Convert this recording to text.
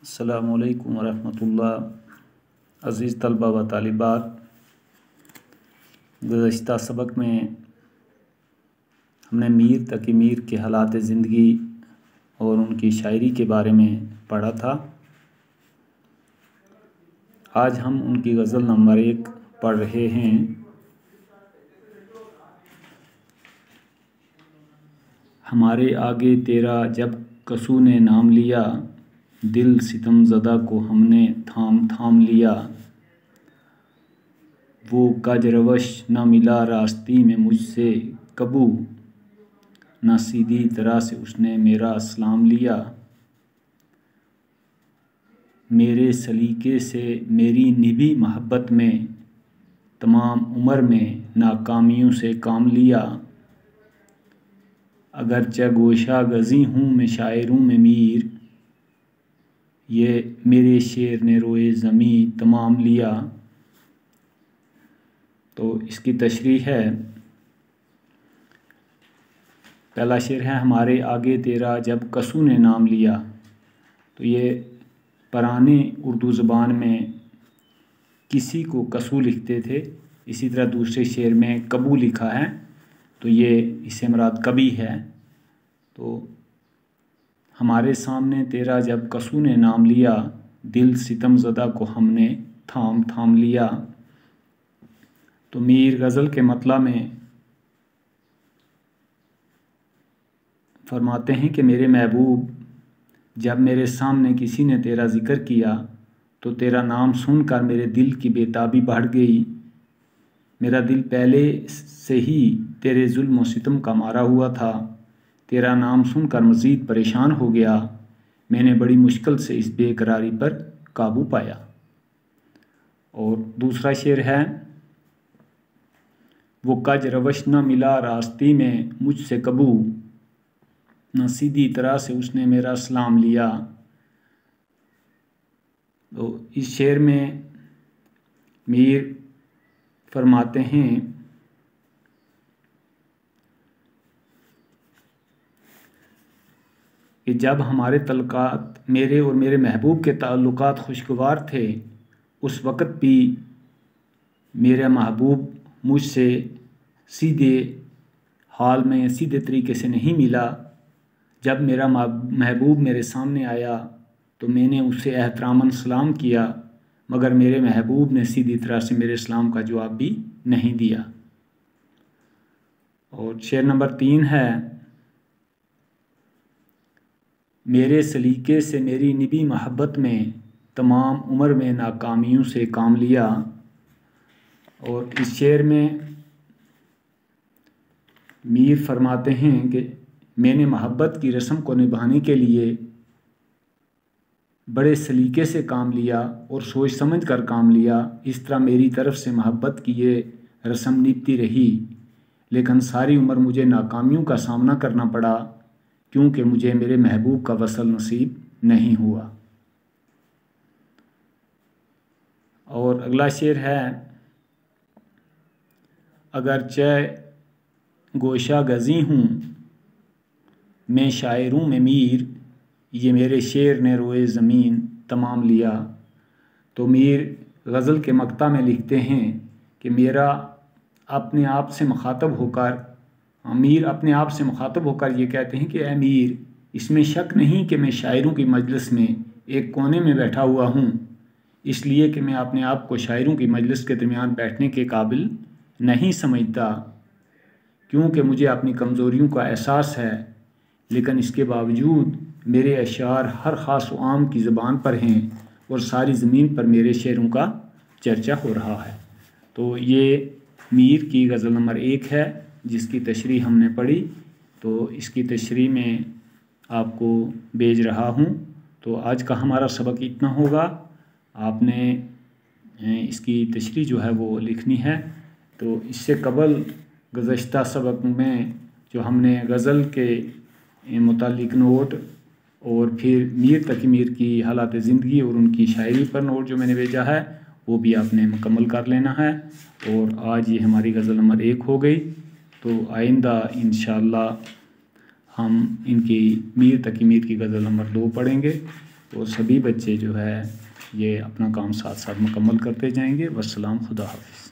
السلام علیکم ورحمۃ اللہ۔ عزیز طلبہ و طالبات، گزشتہ سبق میں ہم نے میر تقی میر کے حالات زندگی اور ان کی شاعری کے بارے میں پڑھا تھا۔ آج ہم ان کی غزل نمبر 1 پڑھ رہے ہیں۔ ہمارے آگے تیرا جب کسو نے نام لیا، دل ستم زدہ کو ہم نے تھام تھام لیا۔ وہ کج روش نہ ملا راستی میں مجھ سے کبو، نہ سیدھی طرح سے اس نے میرا اسلام لیا۔ میرے سلیقے سے میری نبھی محبت میں، تمام عمر میں ناکامیوں سے کام لیا۔ اگرچہ گوشہ گزی ہوں میں شاعروں میں میر، یہ میرے شعر نے روئے زمیں تمام لیا۔ تو اس کی تشریح ہے۔ پہلا شعر ہے ہمارے آگے تیرا جب کسو نے نام لیا۔ تو یہ پرانے اردو زبان میں کسی کو کسو لکھتے تھے، اسی طرح دوسرے شعر میں کبو لکھا ہے، تو یہ اس سے مراد کبھی ہے۔ تو ہمارے سامنے تیرا جب کسو نے نام لیا، دل ستم زدہ کو ہم نے تھام تھام لیا۔ تو میر غزل کے مطلع میں فرماتے ہیں کہ میرے محبوب، جب میرے سامنے کسی نے تیرا ذکر کیا تو تیرا نام سن کر میرے دل کی بےتابی بڑھ گئی۔ میرا دل پہلے سے ہی تیرے ظلم و ستم کا مارا ہوا تھا، تیرا نام سن کر مزید پریشان ہو گیا۔ میں نے بڑی مشکل سے اس بے قراری پر قابو پایا۔ اور دوسرا شعر ہے وہ کج روش نہ ملا راستی میں مجھ سے کبو، نہ سیدھی طرح سے اس نے میرا اسلام لیا۔ تو اس شعر میں میر فرماتے ہیں کہ جب ہمارے تعلقات، میرے اور میرے محبوب کے تعلقات خوشگوار تھے، اس وقت بھی میرا محبوب مجھ سے سیدھے حال میں سیدھے طریقے سے نہیں ملا۔ جب میرا محبوب میرے سامنے آیا تو میں نے اسے احتراماً سلام کیا، مگر میرے محبوب نے سیدھی طرح سے میرے سلام کا جواب بھی نہیں دیا۔ اور شعر نمبر 3 ہے میرے سلیقے سے میری نبھی محبت میں، تمام عمر میں ناکامیوں سے کام لیا۔ اور اس شعر میں میر فرماتے ہیں کہ میں نے محبت کی رسم کو نبھانے کے لیے بڑے سلیقے سے کام لیا اور سوچ سمجھ کر کام لیا۔ اس طرح میری طرف سے محبت کی یہ رسم نبھتی رہی، لیکن ساری عمر مجھے ناکامیوں کا سامنا کرنا پڑا، کیونکہ مجھے میرے محبوب کا وصل نصیب نہیں ہوا۔ اور اگلا شعر ہے اگرچہ گوشہ گزی ہوں میں شاعروں میں میر، یہ میرے شعر نے روئے زمین تمام لیا۔ تو میر غزل کے مقطع میں لکھتے ہیں کہ میرا اپنے آپ سے مخاطب ہو کر، میر اپنے آپ سے مخاطب ہو کر یہ کہتے ہیں کہ اے میر، اس میں شک نہیں کہ میں شاعروں کی مجلس میں ایک کونے میں بیٹھا ہوا ہوں، اس لیے کہ میں اپنے آپ کو شاعروں کی مجلس کے درمیان بیٹھنے کے قابل نہیں سمجھتا، کیونکہ مجھے اپنی کمزوریوں کا احساس ہے، لیکن اس کے باوجود میرے اشعار ہر خاص و عام کی زبان پر ہیں اور ساری زمین پر میرے شعروں کا چرچا ہو رہا ہے۔ تو یہ میر کی غزل نمبر 1 ہے جس کی تشریح ہم نے پڑھی۔ تو اس کی تشریح میں آپ کو بھیج رہا ہوں۔ تو آج کا ہمارا سبق اتنا ہوگا، آپ نے اس کی تشریح جو ہے وہ لکھنی ہے۔ تو اس سے قبل گزشتہ سبق میں جو ہم نے غزل کے متعلق نوٹ اور پھر میر تقی میر کی حالات زندگی اور ان کی شاعری پر نوٹ جو میں نے بھیجا ہے وہ بھی آپ نے مکمل کر لینا ہے۔ اور آج یہ ہماری غزل نمبر 1 ہو گئی۔ تو آئندہ انشاءاللہ ہم ان کی میر تقی میر کی غزل نمبر 2 پڑھیں گے۔ تو سبھی بچے جو ہے یہ اپنا کام ساتھ ساتھ مکمل کرتے جائیں گے۔ والسلام، خدا حافظ۔